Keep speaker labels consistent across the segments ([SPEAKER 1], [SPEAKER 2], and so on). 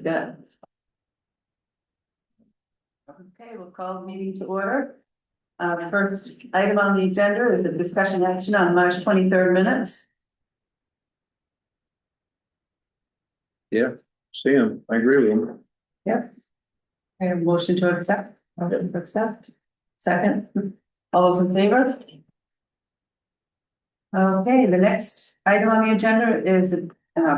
[SPEAKER 1] good.
[SPEAKER 2] Okay, we'll call the meeting to order. First item on the agenda is a discussion action on March 23rd minutes.
[SPEAKER 3] Yeah, see him. I agree with him.
[SPEAKER 2] Yep. I have a motion to accept. Motion to accept. Second. All those in favor? Okay, the next item on the agenda is the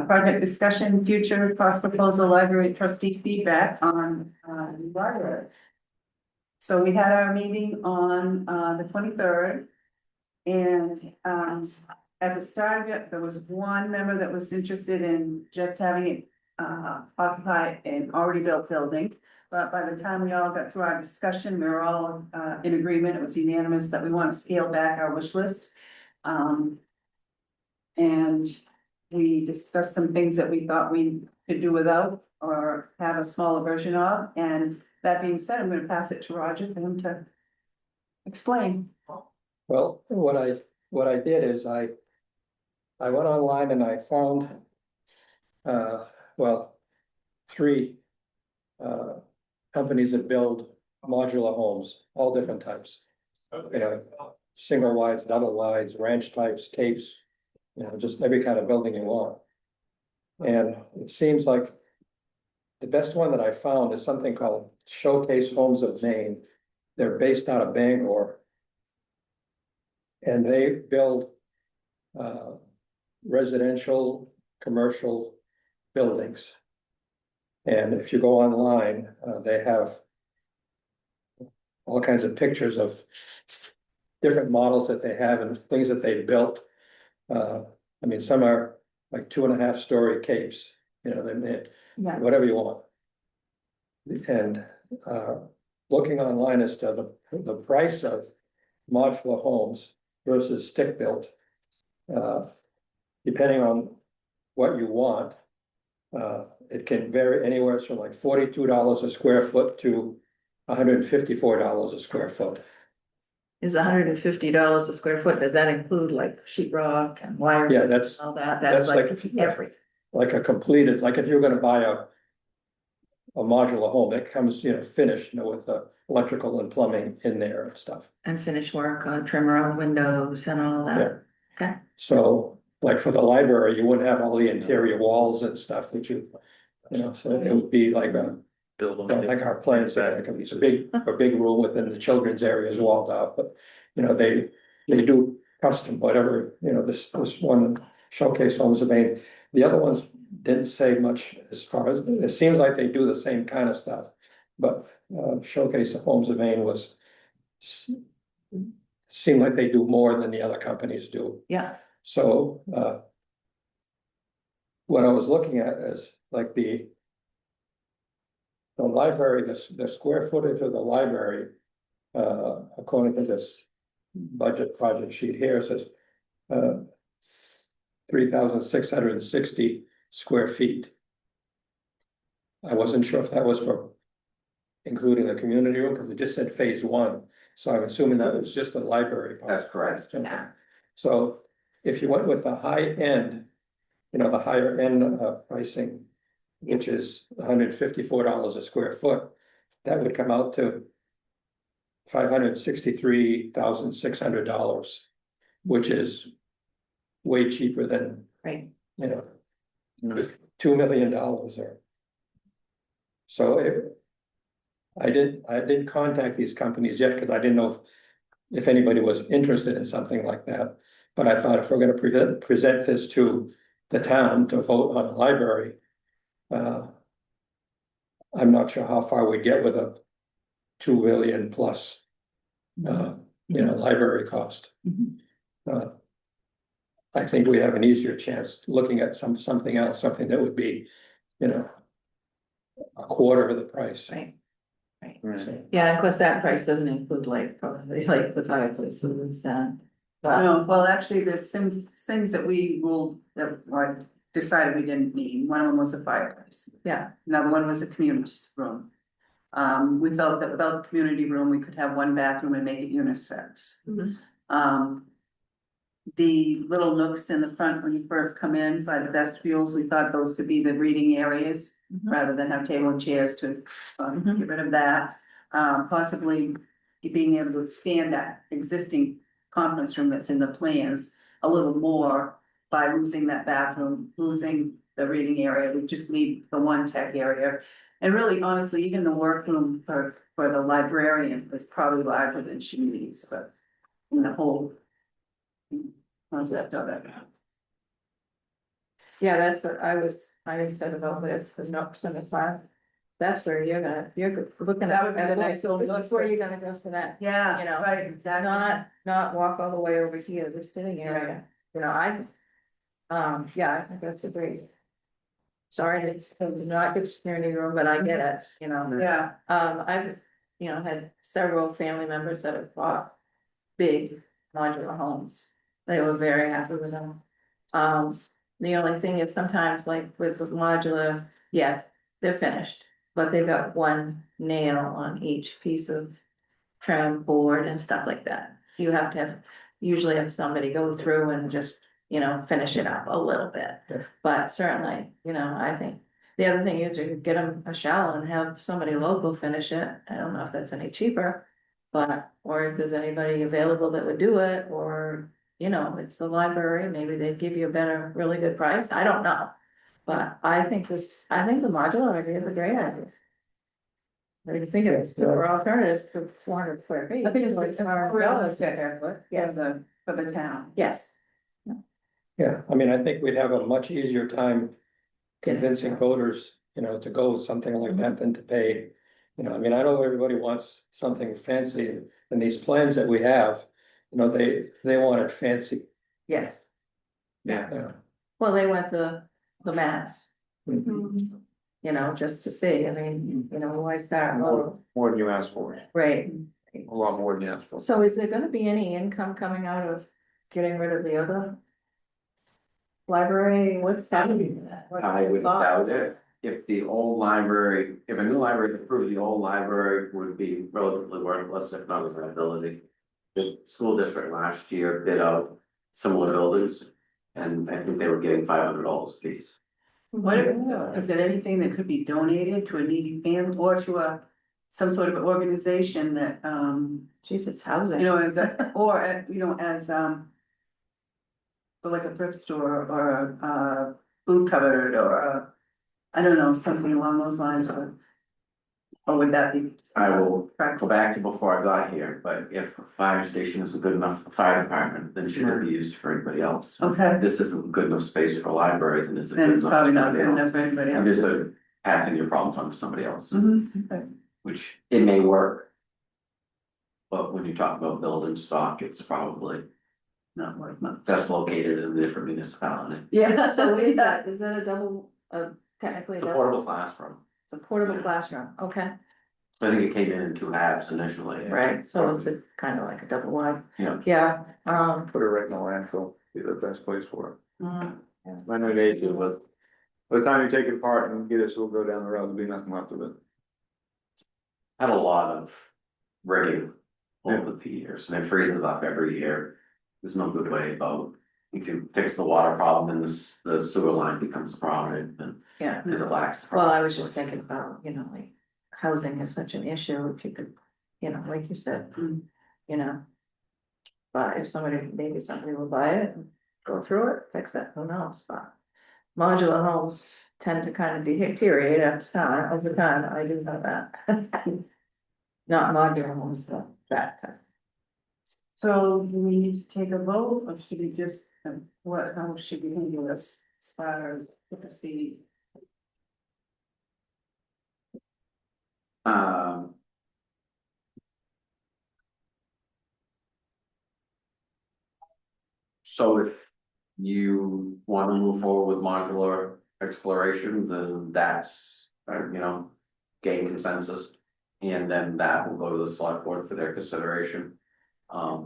[SPEAKER 2] project discussion, future cost proposal, library trustee feedback on the library. So we had our meeting on the 23rd. And at the start of it, there was one member that was interested in just having it occupy an already built building. But by the time we all got through our discussion, we were all in agreement. It was unanimous that we want to scale back our wish list. And we discussed some things that we thought we could do without or have a smaller version of. And that being said, I'm going to pass it to Roger for him to explain.
[SPEAKER 4] Well, what I did is I went online and I found, three companies that build modular homes, all different types. You know, single wides, double wides, ranch types, capes, you know, just every kind of building you want. And it seems like the best one that I found is something called Showcase Homes of Maine. They're based out of Bangor. And they build residential, commercial buildings. And if you go online, they have all kinds of pictures of different models that they have and things that they built. I mean, some are like 2.5 story capes, you know, whatever you want. And looking online as to the price of modular homes versus stick built, depending on what you want, it can vary anywhere from like $42 a square foot to $154 a square foot.
[SPEAKER 1] Is $150 a square foot, does that include like sheetrock and wire?
[SPEAKER 4] Yeah, that's
[SPEAKER 1] All that, that's like
[SPEAKER 4] if you-
[SPEAKER 1] everything.
[SPEAKER 4] like a completed, like if you're gonna buy a modular home, it comes, you know, finished, you know, with the electrical and plumbing in there and stuff.
[SPEAKER 1] And finish work on trimmer on windows and all
[SPEAKER 4] Yeah.
[SPEAKER 1] that. Okay.
[SPEAKER 4] So like for the library, you wouldn't have all the interior walls and stuff that you know, so it would be like like our plans, like a big room within the children's area is walled out, but you know, they do custom, whatever, you know, this one Showcase Homes of Maine. The other ones didn't say much as far as, it seems like they do the same kind of stuff, but Showcase Homes of Maine seemed like they do more than the other companies do.
[SPEAKER 1] Yeah.
[SPEAKER 4] So what I was looking at is like the library, the square footage of the library, according to this budget project sheet here, says 3,660 square feet. I wasn't sure if that was for including the community room, because it just said phase 1. So I'm assuming that was just the library part.
[SPEAKER 2] That's correct.
[SPEAKER 1] Yeah.
[SPEAKER 4] So if you went with the high end, you know, the higher end pricing, which is $154 a square foot, that would come out to $563,600, which is way cheaper than,
[SPEAKER 1] Right.
[SPEAKER 4] you know, $2 million or. So I didn't contact these companies yet because I didn't know if anybody was interested in something like that. But I thought if we're going to present this to the town to vote on the library, I'm not sure how far we get with a $2 billion plus, you know, library cost. I think we have an easier chance looking at something else, something that would be, you know, a quarter of the price.
[SPEAKER 1] Right. Right.
[SPEAKER 4] So,
[SPEAKER 1] Yeah, of course, that price doesn't include like probably like the fireplaces but
[SPEAKER 2] No, well, actually, there's some things that we ruled that I decided we didn't need. One of them was a fireplace.
[SPEAKER 1] yeah,
[SPEAKER 2] Another one was a community room. We felt that without the community room, we could have one bathroom and make it unisex.
[SPEAKER 1] Mhm.
[SPEAKER 2] the little nooks in the front when you first come in by the vestibules, we thought those could be the reading areas.
[SPEAKER 1] Mhm.
[SPEAKER 2] Rather than have table and chairs to
[SPEAKER 1] Mhm.
[SPEAKER 2] get rid of that. Possibly being able to expand that existing conference room that's in the plans a little more. By losing that bathroom, losing the reading area, we just need the one tech area. And really honestly, even the workroom for the librarian is probably larger than she needs, but in the whole concept of it.
[SPEAKER 1] Yeah, that's what I said about with the nooks in the front. That's where you're looking
[SPEAKER 2] That
[SPEAKER 1] at,
[SPEAKER 2] would be the nice little
[SPEAKER 1] this
[SPEAKER 2] nooks
[SPEAKER 1] is where
[SPEAKER 2] for-
[SPEAKER 1] you're gonna go sit at.
[SPEAKER 2] Yeah,
[SPEAKER 1] You know,
[SPEAKER 2] right, exactly.
[SPEAKER 1] Not walk all the way over here, the sitting area, you know, yeah, I think that's a great. Sorry, it's not good community room, but I get it, you know.
[SPEAKER 2] Yeah,
[SPEAKER 1] I've, had several family members that have bought big modular homes. They were very happy with them. The only thing is sometimes like with the modular, yes, they're finished, but they've got one nail on each piece of trim board and stuff like that. You have to usually have somebody go through and just, finish it up a little bit.
[SPEAKER 4] Yeah.
[SPEAKER 1] But certainly, I think the other thing is you get them a shell and have somebody local finish it. I don't know if that's any cheaper. But, or if there's anybody available that would do it, or, it's the library, maybe they'd give you a better, really good price, I don't know. But I think the modular idea is a great idea. What do you think of it, for alternatives to 400 square feet?
[SPEAKER 2] I think it's
[SPEAKER 1] like $400
[SPEAKER 2] realistic.
[SPEAKER 1] square foot.
[SPEAKER 2] for
[SPEAKER 1] Yes,
[SPEAKER 2] for the town.
[SPEAKER 1] yes,
[SPEAKER 4] Yeah, I mean, I think we'd have a much easier time convincing voters, to go with something like that than to pay. I mean, I know everybody wants something fancy, and these plans that we have, they want it fancy.
[SPEAKER 1] yes,
[SPEAKER 4] Yeah.
[SPEAKER 1] well, they went the max,
[SPEAKER 4] Mhm.
[SPEAKER 1] just to see, I mean, why start low,
[SPEAKER 3] More than you asked for,
[SPEAKER 1] right?
[SPEAKER 3] a lot more than you asked for.
[SPEAKER 1] So is there gonna be any income coming out of getting rid of the other? Library, what's happening?
[SPEAKER 5] I would doubt it. If the old library, if a new library is approved, the old library would be relatively worthless, if not a liability. The school district last year bid out similar buildings, and I think they were getting $500 a piece.
[SPEAKER 2] What, is there anything that could be donated to a needy family or to some sort of organization that,
[SPEAKER 1] Geez, it's housing.
[SPEAKER 2] as a, or, as, for like a thrift store or a food cupboard or I don't know, something along those lines, or would that be?
[SPEAKER 5] I will go
[SPEAKER 2] Practical.
[SPEAKER 5] back to before I got here, but if a fire station is a good enough fire department, then should it be used for anybody else?
[SPEAKER 2] Okay,
[SPEAKER 5] This isn't good enough space for a library, then it's a
[SPEAKER 2] then
[SPEAKER 5] good
[SPEAKER 2] it's
[SPEAKER 5] enough.
[SPEAKER 2] probably
[SPEAKER 5] for
[SPEAKER 2] not
[SPEAKER 5] somebody
[SPEAKER 2] good enough
[SPEAKER 5] else.
[SPEAKER 2] for anybody
[SPEAKER 5] And
[SPEAKER 2] else.
[SPEAKER 5] just passing your problems on to somebody else,
[SPEAKER 2] Okay.
[SPEAKER 5] which it may work. But when you talk about building stock, it's probably
[SPEAKER 2] Not worth much.
[SPEAKER 5] best located in a different municipality.
[SPEAKER 2] Yeah,
[SPEAKER 1] So is that a double, technically
[SPEAKER 5] It's a
[SPEAKER 1] double,
[SPEAKER 5] portable classroom.
[SPEAKER 1] it's a portable classroom, okay,
[SPEAKER 5] I think it came in two halves initially.
[SPEAKER 1] right, so it's a kind of like a double wide.
[SPEAKER 5] Yeah.
[SPEAKER 1] Yeah,
[SPEAKER 3] Put it right in the landfill, be the best place for it.
[SPEAKER 1] mm,
[SPEAKER 3] I know they do, but by the time you take it apart and get it, so we'll go down the road, there'll be nothing left of it.
[SPEAKER 5] Had a lot of rigging over the years, and it freezes up every year. There's no good way about, if you fix the water problem, then the sewer line becomes a problem, and
[SPEAKER 1] yeah.
[SPEAKER 5] because it lacks.
[SPEAKER 1] Well, I was just thinking about, like, housing is such an issue, if you could, like you said,
[SPEAKER 2] Mm.
[SPEAKER 1] you know. But if maybe somebody will buy it, and go through it, fix it, who knows, but modular homes tend to kind of deteriorate over time, I do know that. Not modular homes, but that type.
[SPEAKER 2] So do we need to take a vote or should we just, how should we handle this as far as the proceeding?
[SPEAKER 5] So if you want to move forward with modular exploration, then that's, gain consensus. And then that will go to the select board for their consideration. I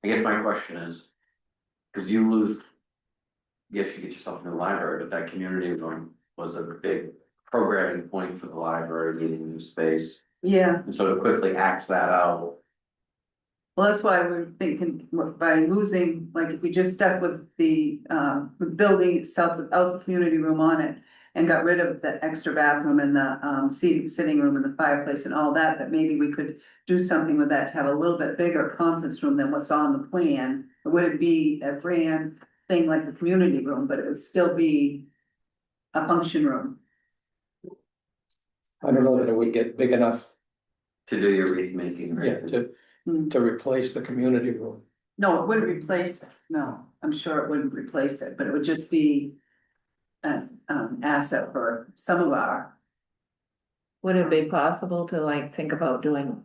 [SPEAKER 5] guess my question is, because you lose, yes, you get yourself a new library, but that community room was a big programming point for the library, needing new space.
[SPEAKER 2] Yeah,
[SPEAKER 5] And so to quickly axe that out,
[SPEAKER 2] Well, that's why we're thinking, by losing, like, if we just stuck with the building itself without the community room on it. And got rid of the extra bathroom and the sitting room and the fireplace and all that, that maybe we could do something with that to have a little bit bigger conference room than what's on the plan. It wouldn't be a grand thing like the community room, but it would still be a function room.
[SPEAKER 4] I don't know that it would get big enough,
[SPEAKER 5] To do your wreath making,
[SPEAKER 4] yeah,
[SPEAKER 5] right?
[SPEAKER 4] to replace the community room.
[SPEAKER 2] No, it wouldn't replace it, no, I'm sure it wouldn't replace it, but it would just be an asset for some of our.
[SPEAKER 1] Would it be possible to like think about doing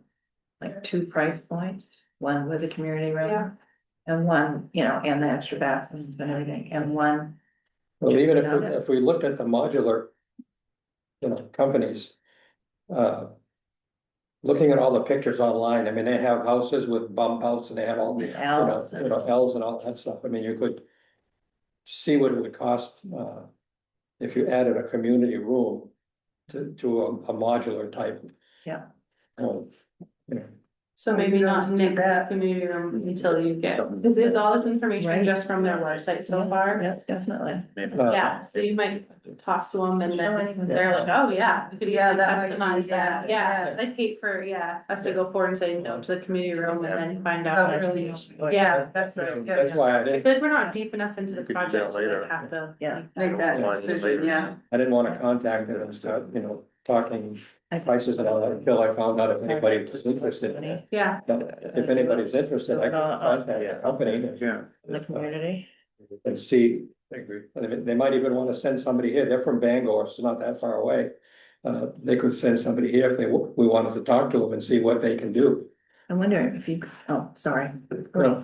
[SPEAKER 1] like two price points, one with a community
[SPEAKER 6] Yeah.
[SPEAKER 1] room? And one, you know, and the extra bathrooms and everything, and one,
[SPEAKER 4] Well, even
[SPEAKER 1] Got it.
[SPEAKER 4] if we looked at the modular, companies, looking at all the pictures online, I mean, they have houses with bump outs and they have all,
[SPEAKER 1] L's and.
[SPEAKER 4] L's and all that stuff. I mean, you could see what it would cost, if you added a community room to a modular type.
[SPEAKER 1] Yeah.
[SPEAKER 4] You know,
[SPEAKER 6] So maybe not
[SPEAKER 2] Just do
[SPEAKER 6] name
[SPEAKER 2] that.
[SPEAKER 6] that community room until you get, is this all this information
[SPEAKER 1] Right.
[SPEAKER 6] just from their website so far?
[SPEAKER 1] Yes, definitely.
[SPEAKER 6] Yeah, so you might talk to them and
[SPEAKER 1] Show
[SPEAKER 6] then
[SPEAKER 1] anyone
[SPEAKER 6] they're
[SPEAKER 1] that.
[SPEAKER 6] like, oh, yeah, we could
[SPEAKER 2] Yeah,
[SPEAKER 6] even
[SPEAKER 2] that might be-
[SPEAKER 6] customize that,
[SPEAKER 2] yeah.
[SPEAKER 6] yeah, I'd hate for, us to go forward and say no to the community room and then find out.
[SPEAKER 2] Not
[SPEAKER 6] that-
[SPEAKER 2] really.
[SPEAKER 6] Yeah,
[SPEAKER 2] That's right. yeah,
[SPEAKER 4] That's
[SPEAKER 2] yeah.
[SPEAKER 4] why I
[SPEAKER 6] I
[SPEAKER 4] didn't,
[SPEAKER 6] feel like we're not deep enough into the
[SPEAKER 3] We could do that
[SPEAKER 6] project to
[SPEAKER 3] later.
[SPEAKER 6] like have to.
[SPEAKER 1] Yeah.
[SPEAKER 2] Make that
[SPEAKER 3] Well,
[SPEAKER 2] decision, yeah.
[SPEAKER 4] I didn't wanna contact them and start, talking prices and all that until I found out if anybody was interested in it.
[SPEAKER 6] Yeah,
[SPEAKER 4] But if anybody's interested, I can contact the company
[SPEAKER 3] Yeah,
[SPEAKER 1] The community.
[SPEAKER 4] and see.
[SPEAKER 3] I agree.
[SPEAKER 4] They might even wanna send somebody here, they're from Bangor, so it's not that far away. They could send somebody here if we wanted to talk to them and see what they can do.
[SPEAKER 1] I'm wondering if you, oh, sorry.
[SPEAKER 4] No.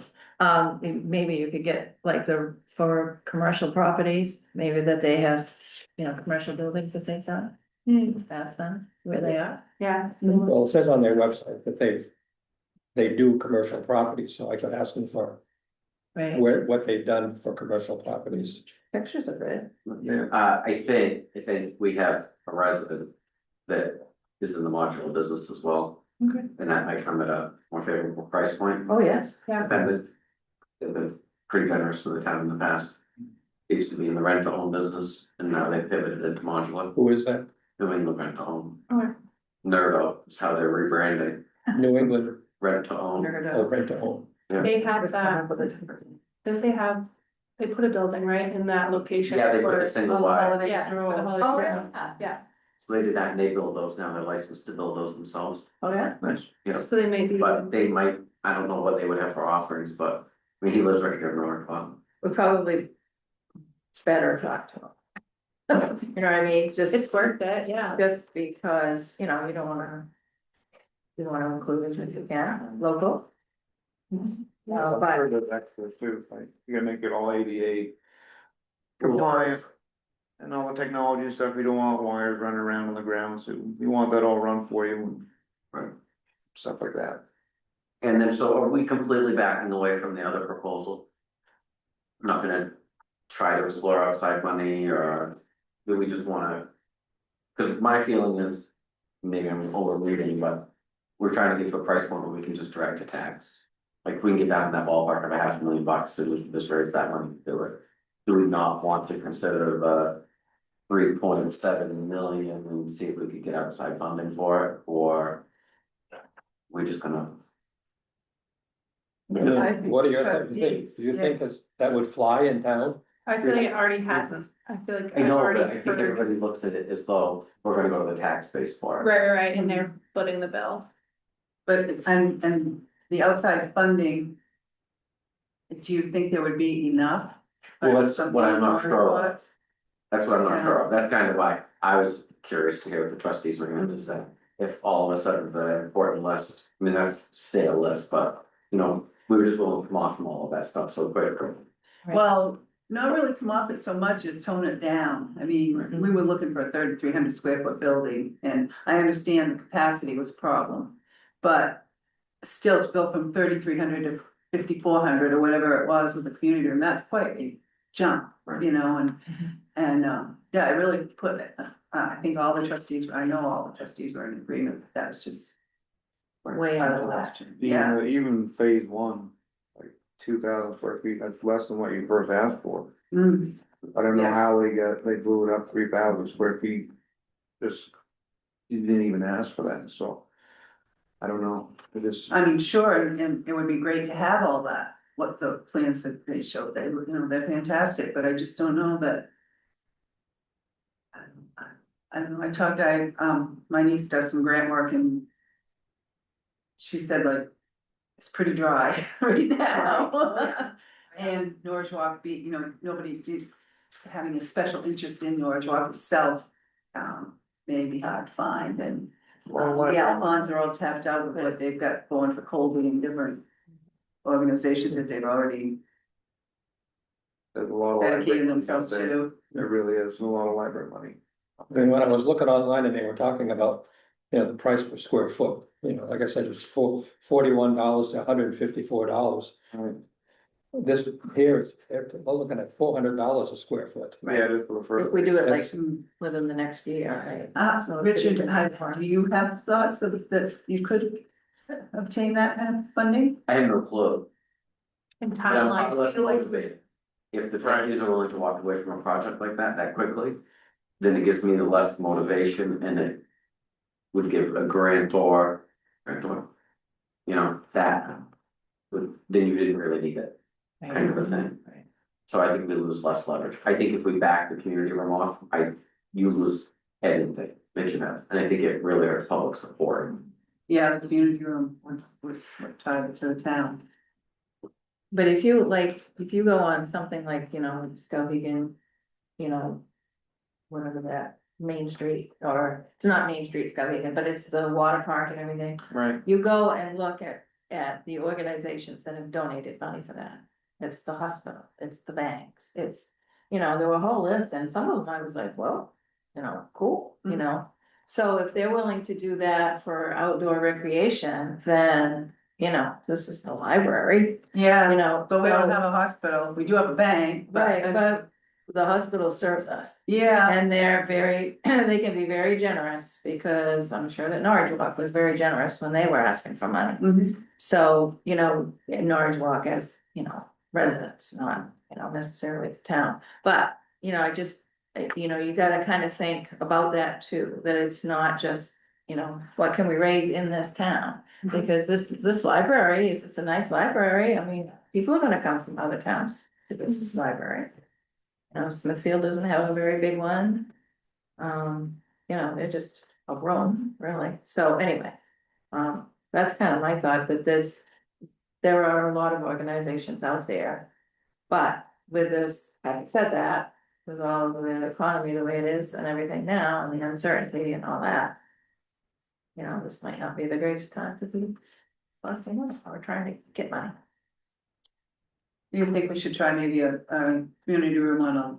[SPEAKER 1] Maybe you could get like for commercial properties, maybe that they have, commercial buildings that they've done. Ask them where they are.
[SPEAKER 6] yeah.
[SPEAKER 4] Well, it says on their website that they do commercial properties, so I could ask them for
[SPEAKER 1] Right,
[SPEAKER 4] what they've done for commercial properties.
[SPEAKER 1] pictures of it.
[SPEAKER 3] Yeah.
[SPEAKER 5] I think we have a resident that is in the modular business as well.
[SPEAKER 1] Okay.
[SPEAKER 5] And that might come at a more favorable price point.
[SPEAKER 1] Oh, yes.
[SPEAKER 5] They've been pretty generous to the town in the past. They used to be in the rent to own business and now they pivoted into modular,
[SPEAKER 4] Who is that?
[SPEAKER 5] New England rent to own.
[SPEAKER 1] Okay.
[SPEAKER 5] Nerdo is how they're rebranding,
[SPEAKER 4] New England,
[SPEAKER 5] rent to own.
[SPEAKER 4] or rent to own.
[SPEAKER 6] They have that, didn't they put a building right in that location?
[SPEAKER 5] Yeah, they put
[SPEAKER 6] for-
[SPEAKER 5] the single
[SPEAKER 2] Oh,
[SPEAKER 5] wide.
[SPEAKER 2] holiday
[SPEAKER 6] Yeah,
[SPEAKER 2] stroll.
[SPEAKER 6] the holiday
[SPEAKER 1] Oh,
[SPEAKER 6] stroll.
[SPEAKER 1] yeah.
[SPEAKER 6] Yeah,
[SPEAKER 5] So they did that and they build those now, they're licensed to build those themselves,
[SPEAKER 1] Oh, yeah.
[SPEAKER 3] Nice.
[SPEAKER 5] you know,
[SPEAKER 6] so they may be.
[SPEAKER 5] but they might, I don't know what they would have for offerings, but. I mean, he lives right here in Norridgewock.
[SPEAKER 1] Would probably better talk to them. You know what I mean? Just.
[SPEAKER 6] It's worth it, yeah.
[SPEAKER 1] Just because, you don't wanna. You wanna include it if you can, local.
[SPEAKER 3] I'm
[SPEAKER 1] But
[SPEAKER 3] sure there's extras too, like, you gotta make it all ADA compliant. And all the technology and stuff, you don't want wires running around on the ground, so you want that all run for you. and Stuff like that.
[SPEAKER 5] And then, so are we completely backing away from the other proposal? I'm not gonna try to explore outside money, or do we just wanna? Cause my feeling is, maybe I'm overreading, but we're trying to get to a price point where we can just direct to tax. Like, if we can get down in that ballpark of $500,000, so we just raise that money to do it. Do we not want to consider the 3.7 million and see if we could get outside funding for it, or? We just gonna,
[SPEAKER 2] I think
[SPEAKER 4] What are your,
[SPEAKER 2] trustees,
[SPEAKER 4] do you
[SPEAKER 2] yeah.
[SPEAKER 4] think that would fly in town?
[SPEAKER 6] I feel like it already hasn't, I feel like.
[SPEAKER 5] I
[SPEAKER 6] I've
[SPEAKER 5] know,
[SPEAKER 6] already
[SPEAKER 5] but I think
[SPEAKER 6] heard-
[SPEAKER 5] everybody looks at it as though we're gonna go to the tax base for it.
[SPEAKER 6] Right, and they're footing the bill.
[SPEAKER 2] But, and the outside funding. Do you think there would be enough?
[SPEAKER 5] Well, that's what I'm not
[SPEAKER 2] Something
[SPEAKER 5] sure
[SPEAKER 2] more
[SPEAKER 5] of. That's what I'm not
[SPEAKER 2] Yeah.
[SPEAKER 5] sure of, that's kind of why I was curious to hear what the trustees were going to say. If all of a sudden the important list, I mean, that's stale list, but, we were just willing to come off from all of that stuff so quickly.
[SPEAKER 2] Well, not really come off it so much as tone it down. I mean, we were looking for a 3,300 square foot building and I understand the capacity was a problem. But still to go from 3,300 to 5,400 or whatever it was with the community room, that's quite a jump, and yeah, I really put it. I think all the trustees, I know all the trustees were in agreement, that was just.
[SPEAKER 1] way
[SPEAKER 2] Out
[SPEAKER 1] under
[SPEAKER 2] of
[SPEAKER 1] that.
[SPEAKER 2] last year. Yeah,
[SPEAKER 3] Even phase one, like 2,000 square feet, that's less than what you first asked for.
[SPEAKER 2] mm,
[SPEAKER 3] I don't know
[SPEAKER 2] Yeah.
[SPEAKER 3] how they blew it up 3,000 square feet. Just, you didn't even ask for that, so. I don't know, it is,
[SPEAKER 2] I mean, sure, and it would be great to have all that, what the plans that they showed, they were, they're fantastic, but I just don't know that. I don't know, I talked, my niece does some grant work and she said like, it's pretty dry right now. And Norridgewock be, nobody did, having a special interest in Norridgewock itself, may be hard to find, and
[SPEAKER 3] well,
[SPEAKER 2] the
[SPEAKER 3] like,
[SPEAKER 2] Alphons are all tapped out with what they've got going for Colby and different organizations that they've already
[SPEAKER 3] there's a lot of.
[SPEAKER 2] dedicated
[SPEAKER 3] library
[SPEAKER 2] themselves
[SPEAKER 3] money out there.
[SPEAKER 2] to.
[SPEAKER 3] There really is a lot of library money.
[SPEAKER 4] And when I was looking online and they were talking about, the price per square foot, like I said, it was $41 to $154.
[SPEAKER 3] Right.
[SPEAKER 4] This here is, they're looking at $400 a square foot.
[SPEAKER 3] Yeah, just for the first.
[SPEAKER 1] If we do it like
[SPEAKER 4] That's-
[SPEAKER 1] within the next year, right? So it could
[SPEAKER 2] Richard,
[SPEAKER 1] be-
[SPEAKER 2] do you have thoughts of that you could obtain that kind of funding?
[SPEAKER 5] I have no clue.
[SPEAKER 6] And
[SPEAKER 5] But I'm far
[SPEAKER 6] timeline,
[SPEAKER 5] less
[SPEAKER 2] feel like-
[SPEAKER 5] motivated. If the trustees are willing to walk away from a project like that quickly, then it gives me the less motivation and it would give a grantor, that would, then you didn't really need it, kind of a thing.
[SPEAKER 1] Right.
[SPEAKER 5] So I think we lose less leverage. I think if we back the community room off, you lose anything that you have, and I think it really hurts public support.
[SPEAKER 2] Yeah, the community room was tied to the town.
[SPEAKER 1] But if you go on something like, Skowhegan, whatever that, Main Street, or it's not Main Street, Skowhegan, but it's the water park and everything.
[SPEAKER 3] Right,
[SPEAKER 1] You go and look at the organizations that have donated money for that. It's the hospital, it's the banks, it's, there were a whole list, and some of them I was like, well, cool, So if they're willing to do that for outdoor recreation, then, this is the library,
[SPEAKER 2] Yeah, but we don't
[SPEAKER 1] so-
[SPEAKER 2] have a hospital, we do have a bank,
[SPEAKER 1] Right,
[SPEAKER 2] but,
[SPEAKER 1] but the hospital serves us.
[SPEAKER 2] yeah,
[SPEAKER 1] And they're they can be very generous, because I'm sure that Norridgewock was very generous when they were asking for money.
[SPEAKER 2] mhm,
[SPEAKER 1] So, in Norridgewock as, residents, not, necessarily the town, but, I just, you gotta kind of think about that too, that it's not just, what can we raise in this town?
[SPEAKER 2] Mhm.
[SPEAKER 1] Because this library, if it's a nice library, I mean, people are gonna come from other towns to this library. Smithfield doesn't have a very big one. They're just a room, really. So anyway, that's kind of my thought, that there are a lot of organizations out there. But with this, having said that, with all of the economy the way it is and everything now, and the uncertainty and all that, this might not be the greatest time to be funding or trying to get money.
[SPEAKER 2] you think we should try maybe a community room on a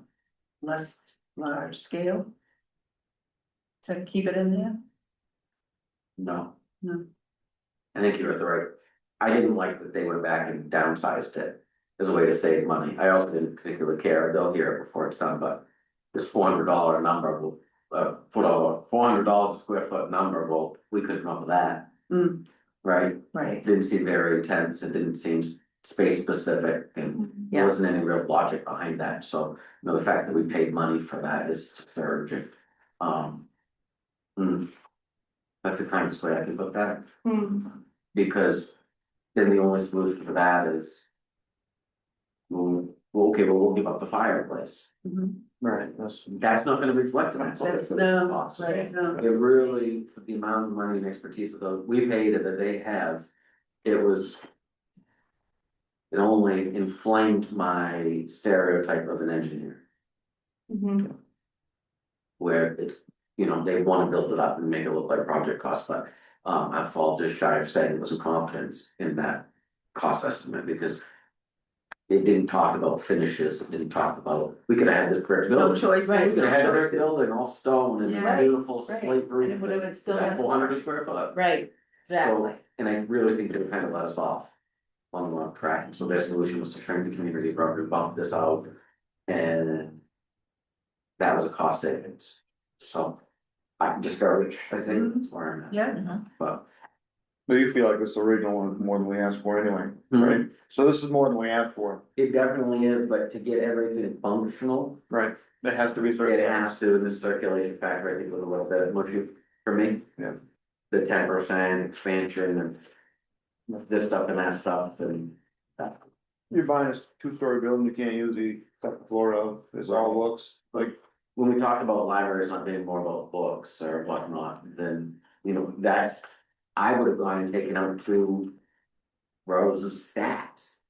[SPEAKER 2] less large scale? To keep it in there?
[SPEAKER 5] No.
[SPEAKER 2] No.
[SPEAKER 5] I think you're at the right, I didn't like that they went back and downsized it as a way to save money. I also didn't particularly care, they'll hear it before it's done, but this $400 number will, $400 a square foot number, well, we could come up with that,
[SPEAKER 2] Mm,
[SPEAKER 5] right?
[SPEAKER 1] Right.
[SPEAKER 5] Didn't seem very intense, it didn't seem space specific, and there
[SPEAKER 1] Yeah.
[SPEAKER 5] wasn't any real logic behind that, so, the fact that we paid money for that is discouraging. Hmm. That's the kindest way I can put that, because then the only solution for that is. We'll give up the fireplace,
[SPEAKER 2] mhm.
[SPEAKER 3] right,
[SPEAKER 5] that's not gonna reflect in that.
[SPEAKER 2] That's no,
[SPEAKER 5] cost.
[SPEAKER 2] right, no.
[SPEAKER 5] It really, for the amount of money and expertise that we paid and that they have, it was. It only inflamed my stereotype of an engineer, where it's, they wanna build it up and make it look like a project cost, but. I fall just shy of saying it was incompetence in that cost estimate, because. It didn't talk about finishes, it didn't talk about, we could have had this brick
[SPEAKER 2] No
[SPEAKER 5] building.
[SPEAKER 2] choices,
[SPEAKER 1] Right.
[SPEAKER 5] We could
[SPEAKER 2] no
[SPEAKER 5] have had a brick
[SPEAKER 2] choices.
[SPEAKER 5] building, all stone and
[SPEAKER 2] Yeah.
[SPEAKER 5] beautiful
[SPEAKER 1] Right.
[SPEAKER 5] slate roof.
[SPEAKER 1] And it would have still been
[SPEAKER 5] 400 square foot.
[SPEAKER 1] Right, exactly.
[SPEAKER 5] So, and I really think they kind of let us off on the wrong track, so their solution was to shrink the community room and bump this out. And that was a cost savings, so I'm discouraged, I think, that's where I'm at,
[SPEAKER 2] Yeah,
[SPEAKER 1] Mhm.
[SPEAKER 5] but
[SPEAKER 3] But you feel like this original one is more than we asked for anyway,
[SPEAKER 5] Mhm.
[SPEAKER 3] right? So this is more than we asked for,
[SPEAKER 5] It definitely is, but to get everything functional,
[SPEAKER 3] right? That has to be
[SPEAKER 5] it
[SPEAKER 3] certified.
[SPEAKER 5] has to, the circulation factor, I think, was a little bit mushy for me.
[SPEAKER 3] Yeah.
[SPEAKER 5] The 10% expansion and this stuff and that stuff and.
[SPEAKER 3] You're buying a two-story building, you can't use the second floor of, this all looks like,
[SPEAKER 5] When we talk about libraries not being more about books or whatnot, then, you know, that's, I would have gone and taken out 2 rows of stacks.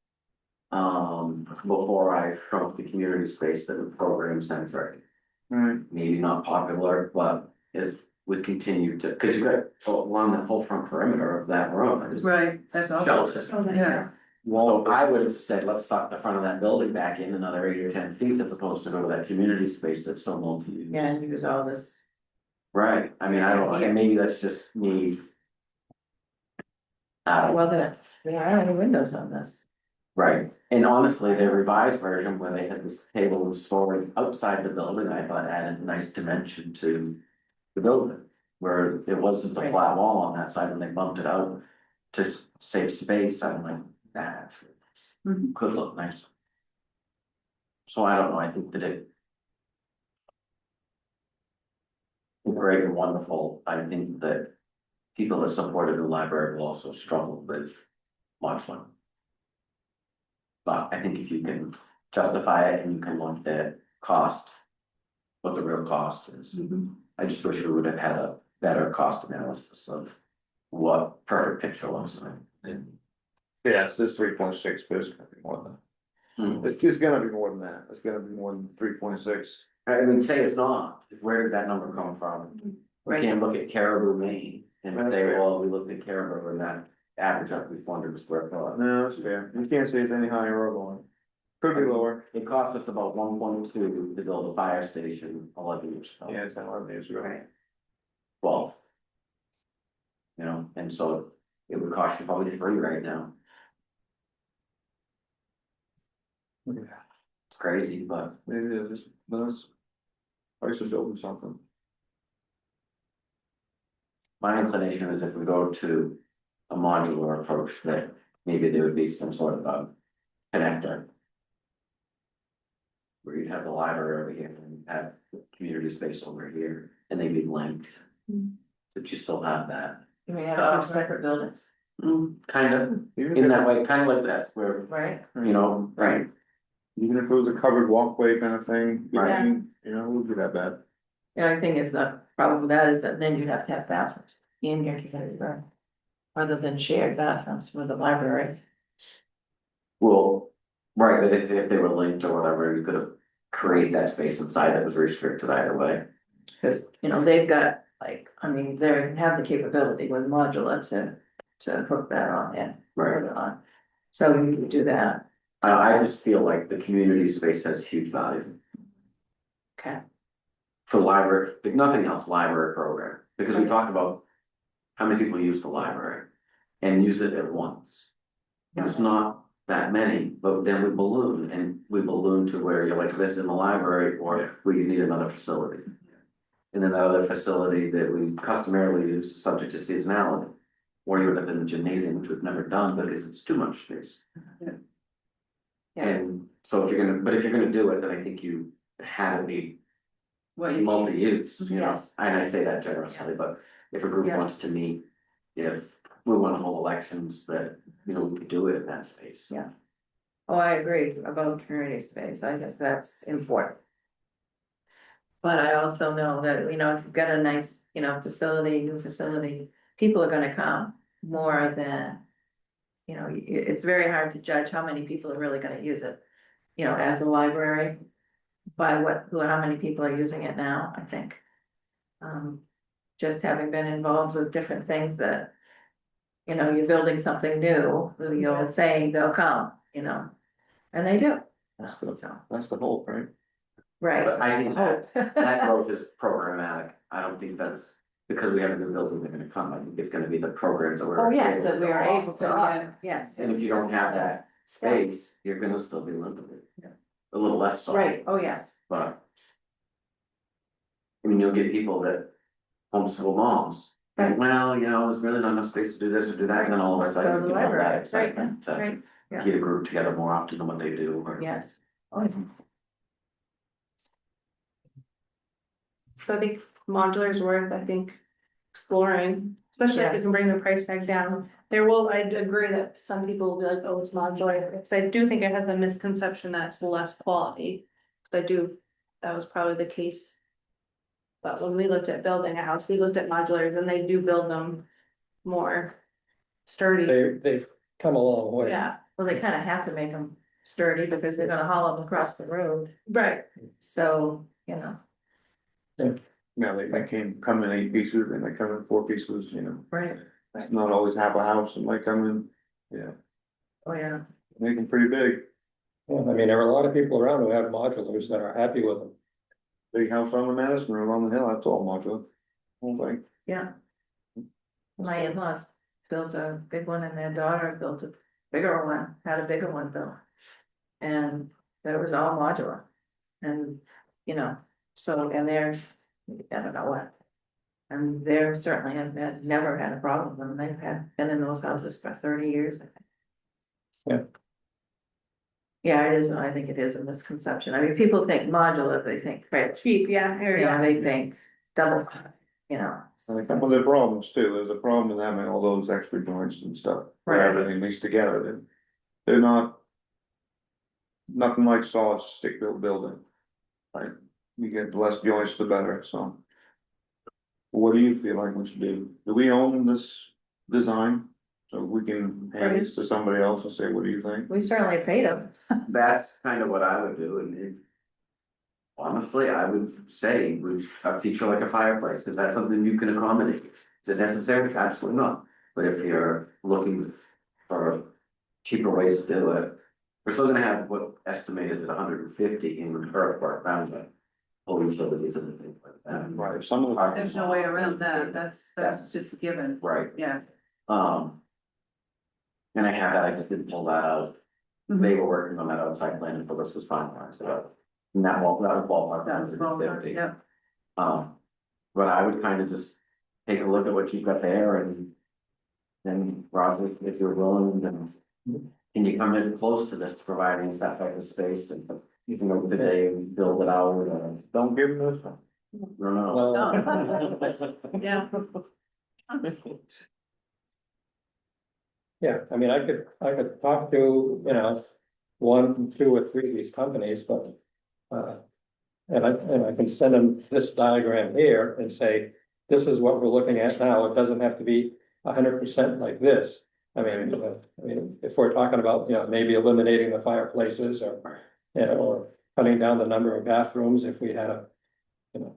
[SPEAKER 5] Before I shrunk the community space that was program centric,
[SPEAKER 3] right,
[SPEAKER 5] maybe not popular, but is would continue to, cause you got along the whole front perimeter of that room.
[SPEAKER 2] Right, that's all.
[SPEAKER 5] Shelves.
[SPEAKER 2] Yeah,
[SPEAKER 5] So I would have said, let's suck the front of that building back in another 8 or 10 feet as opposed to go to that community space that's so multi-use.
[SPEAKER 1] Yeah, and use all this.
[SPEAKER 5] Right, I mean, I don't, and maybe that's just me.
[SPEAKER 1] Well, there aren't any windows on this.
[SPEAKER 5] Right, and honestly, the revised version where they had this table and storage outside the building, I thought added a nice dimension to the building. Where it was just a flat wall on that side and they bumped it out to save space, I'm like, that actually
[SPEAKER 2] Mhm.
[SPEAKER 5] could look nice. So I don't know, I think that it. Great and wonderful, I think that people that supported the library will also struggle with modular. But I think if you can justify it and you can look at cost. What the real cost is, I just wish we would have had a better cost analysis of what perfect picture looks like.
[SPEAKER 3] yes, this 3.6, but it's gonna be more than that. It's gonna be more than that, it's gonna be more than 3.6.
[SPEAKER 5] I mean, say it's not, where did that number come from? We can't look at Caribou, Maine, and say, well, we looked at Caribou and that average up to 400 square foot.
[SPEAKER 3] No, it's fair, you can't say it's any higher or lower, could be lower,
[SPEAKER 5] It cost us about 1.2 to build a fire station 11 years ago.
[SPEAKER 3] yeah, it's not 11 years ago.
[SPEAKER 5] 12. You know, and so it would cost you probably 3 right now. It's crazy, but
[SPEAKER 3] Maybe it is, but it's price of building something.
[SPEAKER 5] my inclination is if we go to a modular approach, that maybe there would be some sort of a connector. Where you'd have the library over here and have community space over here, and they'd be linked. That you still have that.
[SPEAKER 1] You may have 2 separate buildings,
[SPEAKER 5] Kind of,
[SPEAKER 3] Even
[SPEAKER 5] in
[SPEAKER 3] if
[SPEAKER 5] that way, kind of like this, where,
[SPEAKER 1] right?
[SPEAKER 5] you know, right,
[SPEAKER 3] Even if it was a covered walkway kind of thing,
[SPEAKER 5] Right.
[SPEAKER 3] you know, it would be that bad.
[SPEAKER 1] The only thing is that problem with that is that then you'd have to have bathrooms in your community room. Rather than shared bathrooms with the library.
[SPEAKER 5] well, right, but if they were linked or whatever, you could have created that space inside that was restricted either way.
[SPEAKER 1] Cause, you know, they've got like, I mean, they have the capability with modular to hook that on in.
[SPEAKER 5] Right.
[SPEAKER 1] On. So you could do that,
[SPEAKER 5] I just feel like the community space has huge value
[SPEAKER 1] okay,
[SPEAKER 5] for library, if nothing else, library program, because we talk about. How many people use the library and use it at once? It's not that many, but then we balloon to where you're like this in the library or where you need another facility. And then that other facility that we customarily use, subject to seasonality. Or you end up in the gymnasium, which we've never done because it's too much space.
[SPEAKER 1] Yeah.
[SPEAKER 5] And so if you're gonna do it, then I think you have it be
[SPEAKER 2] what you,
[SPEAKER 5] multi-use, you know,
[SPEAKER 1] Yes.
[SPEAKER 5] and I say that generously, but if a group
[SPEAKER 1] Yeah.
[SPEAKER 5] wants to meet. If we wanna hold elections, that, you know, we could do it in that space.
[SPEAKER 1] Yeah. Oh, I agree about community space, I think that's important. But I also know that, you know, if you've got a nice, you know, new facility, people are gonna come more than. You know, it's very hard to judge how many people are really gonna use it, you know, as a library. By how many people are using it now, I think. Just having been involved with different things that. You know, you're building something new, you're saying they'll come, you know, and they do.
[SPEAKER 3] That's the,
[SPEAKER 1] So,
[SPEAKER 3] that's the hope, right?
[SPEAKER 1] right.
[SPEAKER 5] But I think that
[SPEAKER 1] Hope.
[SPEAKER 5] growth is programmatic, I don't think that's, because we have a new building, they're gonna come, I think it's gonna be the programs that we're.
[SPEAKER 1] Oh, yes, that we are able to,
[SPEAKER 5] offer.
[SPEAKER 1] yes,
[SPEAKER 5] And if you don't have that space, you're gonna still be limited.
[SPEAKER 1] Yeah.
[SPEAKER 5] A little less so.
[SPEAKER 1] right, oh, yes,
[SPEAKER 5] But. I mean, you'll get people that homeschool moms,
[SPEAKER 1] Right.
[SPEAKER 5] well, you know, there's really not enough space to do this or do that, and then all of a
[SPEAKER 1] Let's go to
[SPEAKER 5] sudden,
[SPEAKER 1] the
[SPEAKER 5] you know, that
[SPEAKER 1] library.
[SPEAKER 5] excitement to
[SPEAKER 1] Right, yeah.
[SPEAKER 5] get a group together more often than what they do, or.
[SPEAKER 1] yes. Oh,
[SPEAKER 6] So I think modular is worth, I think, exploring, especially if you
[SPEAKER 1] Yes.
[SPEAKER 6] can bring the price tag down. There will, I'd agree that some people will be like, oh, it's modular, because I do think I had the misconception that it's less quality. 'Cause I do, that was probably the case. But when we looked at building a house, we looked at modulars and they do build them more sturdy.
[SPEAKER 4] They've come a long way.
[SPEAKER 6] Yeah,
[SPEAKER 1] Well, they kind of have to make them sturdy because they're gonna haul them across the road,
[SPEAKER 6] right,
[SPEAKER 1] so, you know,
[SPEAKER 3] Yeah, they come in 8 pieces and they come in 4 pieces, you know,
[SPEAKER 1] right,
[SPEAKER 3] it's not always half a house and they come in, yeah,
[SPEAKER 1] oh, yeah.
[SPEAKER 3] make them pretty big.
[SPEAKER 4] Yeah, I mean, there are a lot of people around who have modulars that are happy with them.
[SPEAKER 3] Big house on the Madison Road on the hill, that's all modular. Whole thing.
[SPEAKER 1] Yeah. My in-laws built a big one and their daughter built a bigger one, had a bigger one built. And it was all modular. And, you know, so, and they're, I don't know what. And they're certainly have never had a problem with them. They've been in those houses for 30 years, I think.
[SPEAKER 4] Yeah.
[SPEAKER 1] Yeah, it is, I think it is a misconception. I mean, people think modular, they think, right,
[SPEAKER 6] cheap, yeah,
[SPEAKER 1] you know,
[SPEAKER 6] area.
[SPEAKER 1] they think double, you know.
[SPEAKER 3] And a couple of the problems too, there's a problem in having all those extra joints and stuff, where
[SPEAKER 1] Right.
[SPEAKER 3] everything mixed together, they're not. Nothing like solid stick built building. Like, you get less joints the better, so. What do you feel like we should do? Do we own this design? So we can hand this to somebody else and say, what do you think?
[SPEAKER 1] We certainly paid them.
[SPEAKER 5] That's kind of what I would do, and honestly, I would say, would a feature like a fireplace, is that something you can accommodate? Is it necessary? Absolutely not, but if you're looking for cheaper ways to do it, we're still gonna have what estimated at 150 in earthwork around it. Whole utilities and things like that.
[SPEAKER 3] Right, some of the.
[SPEAKER 2] There's no way around that, that's just a given,
[SPEAKER 5] Right,
[SPEAKER 2] yeah.
[SPEAKER 5] and I had that, I just didn't pull that out. They were working on that outside plan until this was finalized, so. And that was ballpark.
[SPEAKER 2] That's well,
[SPEAKER 5] 150.
[SPEAKER 2] yeah.
[SPEAKER 5] But I would kind of just take a look at what you've got there and. Then Roger, if you're willing, then can you come in close to this to providing that type of space and you can go today and build it out or.
[SPEAKER 3] Don't give them this one.
[SPEAKER 5] No,
[SPEAKER 4] Well,
[SPEAKER 1] Yeah.
[SPEAKER 4] yeah, I mean, I could talk to, you know, 1, 2, or 3 of these companies, but. And I can send them this diagram here and say, this is what we're looking at now, it doesn't have to be 100% like this. I mean, if we're talking about, you know, maybe eliminating the fireplaces or, you know, or cutting down the number of bathrooms if we had a, you know.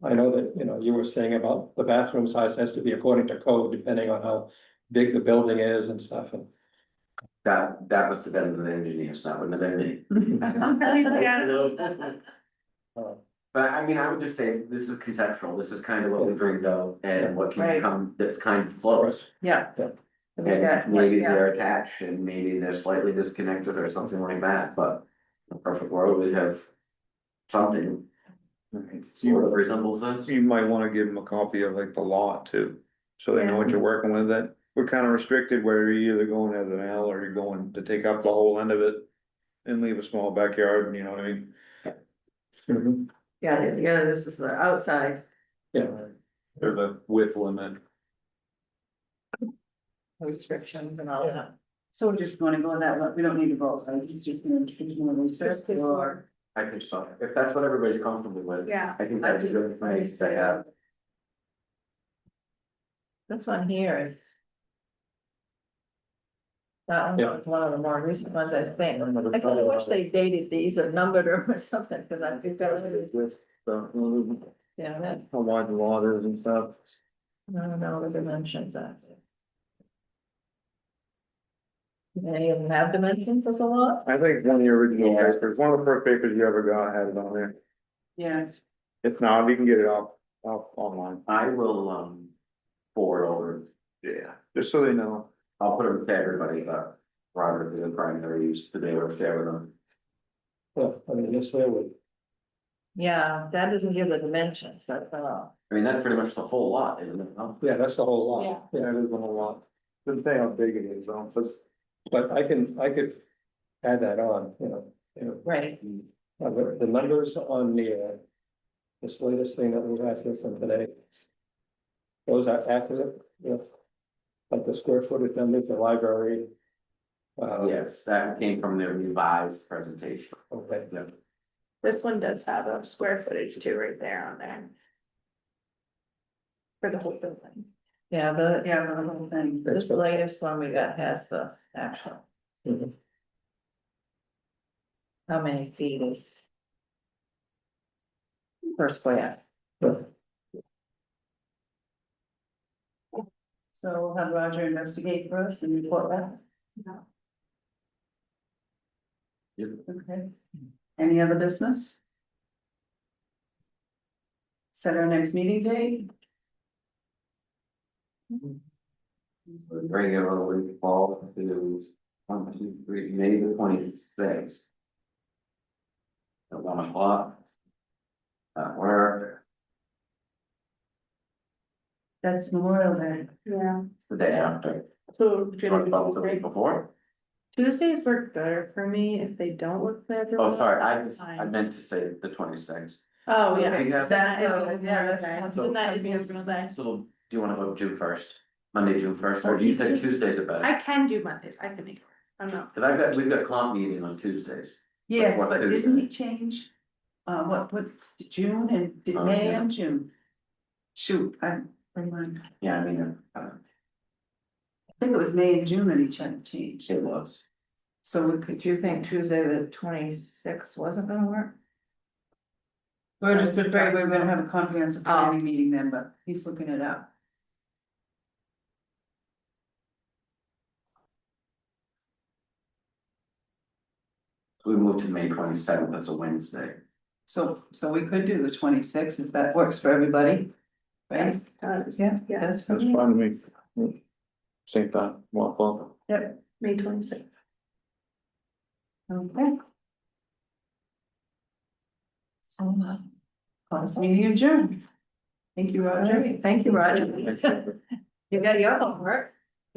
[SPEAKER 4] I know that, you know, you were saying about the bathroom size has to be according to code, depending on how big the building is and stuff, and.
[SPEAKER 5] that must have been the engineers, that wouldn't have been me. But I mean, I would just say, this is conceptual, this is kind of what we dreamed of and what can
[SPEAKER 1] Right.
[SPEAKER 5] come, that's kind of close.
[SPEAKER 1] Yeah.
[SPEAKER 4] Yeah.
[SPEAKER 1] And we got,
[SPEAKER 5] And maybe
[SPEAKER 1] yeah.
[SPEAKER 5] they're attached and maybe they're slightly disconnected or something like that, but in a perfect world, we'd have something. Sort of resembles this.
[SPEAKER 3] You might wanna give them a copy of like the lot too, so they know what you're working with, that we're kind of restricted where you're either going as an L or you're going to take up the whole end of it. And leave a small backyard, you know what I mean?
[SPEAKER 4] Mhm.
[SPEAKER 1] Yeah, this is the outside.
[SPEAKER 4] Yeah,
[SPEAKER 3] There's a width limit.
[SPEAKER 1] Restrictions and all that.
[SPEAKER 2] So we're just gonna go that way, we don't need to vote, right? He's just gonna do more research
[SPEAKER 6] Just piss
[SPEAKER 2] or.
[SPEAKER 6] more.
[SPEAKER 5] I think so, if that's what everybody's comfortable with.
[SPEAKER 6] Yeah.
[SPEAKER 5] I think that's a good place to have.
[SPEAKER 1] This one here is. That
[SPEAKER 4] Yeah.
[SPEAKER 1] one was one of the more recent ones, I think. I kind of wish they dated these or numbered them or something, because I think that was, yeah, that,
[SPEAKER 3] How wide the lot is and stuff.
[SPEAKER 1] I don't know the dimensions of it. Do any of them have dimensions of the lot?
[SPEAKER 3] I think one of the original
[SPEAKER 5] Yeah.
[SPEAKER 3] papers, one of the first papers you ever got had it on there.
[SPEAKER 2] Yeah,
[SPEAKER 3] If not, you can get it off online.
[SPEAKER 5] I will, forward over,
[SPEAKER 3] Yeah. Just so they know.
[SPEAKER 5] I'll put them to everybody, but Robert is a primary use to be able to share with them.
[SPEAKER 4] yeah, I mean, this way would.
[SPEAKER 1] Yeah, that doesn't give the dimensions, I thought.
[SPEAKER 5] I mean, that's pretty much the whole lot, isn't it? No?
[SPEAKER 4] Yeah, that's the whole lot.
[SPEAKER 6] Yeah.
[SPEAKER 3] That is a whole lot. Doesn't say how big it is, though,
[SPEAKER 4] But I could add that on,
[SPEAKER 1] Right.
[SPEAKER 4] the numbers on this latest thing that we have here from today. Those are accurate, like the square footage numbers, the library.
[SPEAKER 5] Yes, that came from their revised presentation.
[SPEAKER 4] Okay,
[SPEAKER 5] Yeah.
[SPEAKER 6] This one does have a square footage too, right there on there. For the whole building.
[SPEAKER 1] Yeah,
[SPEAKER 2] Yeah, the whole thing.
[SPEAKER 1] this latest one we got has the actual.
[SPEAKER 4] Mhm.
[SPEAKER 1] How many feet is? Per square.
[SPEAKER 2] So we'll have Roger investigate for us and report back.
[SPEAKER 5] Yep.
[SPEAKER 2] Okay. Any other business? Set our next meeting date?
[SPEAKER 5] Regularly fall to 1, 2, 3, May the 26th. At 1 o'clock. At work,
[SPEAKER 2] That's Memorial Day.
[SPEAKER 6] Yeah.
[SPEAKER 5] it's the day after.
[SPEAKER 6] So.
[SPEAKER 5] Do you want to follow the week before?
[SPEAKER 6] Tuesdays work better for me if they don't work for
[SPEAKER 5] Oh,
[SPEAKER 6] everyone.
[SPEAKER 5] sorry,
[SPEAKER 6] that's
[SPEAKER 5] I
[SPEAKER 6] fine.
[SPEAKER 5] meant to say the 26th.
[SPEAKER 6] Oh, yeah.
[SPEAKER 5] Okay, yeah.
[SPEAKER 2] Is that,
[SPEAKER 6] That is
[SPEAKER 2] yeah,
[SPEAKER 6] Memorial
[SPEAKER 2] that's.
[SPEAKER 6] Day. Then that is Memorial Day.
[SPEAKER 5] So do you want to go June 1st, Monday, June 1st, or you said Tuesdays are better?
[SPEAKER 6] I can do Mondays, I can make it work, I'm not.
[SPEAKER 5] Cause we've got comp meeting on Tuesdays.
[SPEAKER 2] Yes,
[SPEAKER 5] Before
[SPEAKER 2] but
[SPEAKER 5] Tuesday.
[SPEAKER 2] didn't he change? What, June and, did
[SPEAKER 5] Oh,
[SPEAKER 2] May
[SPEAKER 5] yeah.
[SPEAKER 2] and June? Shoot, I
[SPEAKER 5] Yeah, I mean,
[SPEAKER 2] think it was May and June that he changed.
[SPEAKER 5] it was.
[SPEAKER 2] So we could,
[SPEAKER 1] Do you think Tuesday the 26th wasn't gonna work?
[SPEAKER 2] we're just afraid we're gonna have a comprehensive
[SPEAKER 1] Oh.
[SPEAKER 2] planning meeting then, but he's looking it up.
[SPEAKER 5] We moved to May 27th, that's a Wednesday.
[SPEAKER 2] So we could do the 26th if that works for everybody. Right?
[SPEAKER 6] Does.
[SPEAKER 2] Yeah.
[SPEAKER 6] Yeah,
[SPEAKER 1] That's for
[SPEAKER 3] That's
[SPEAKER 1] me.
[SPEAKER 3] fine to me. Same time, 1 o'clock.
[SPEAKER 2] Yep.
[SPEAKER 6] May 26th.
[SPEAKER 2] Okay. So, call this meeting adjourned. Thank you, Roger.
[SPEAKER 1] Thank you, Roger. You got your homework.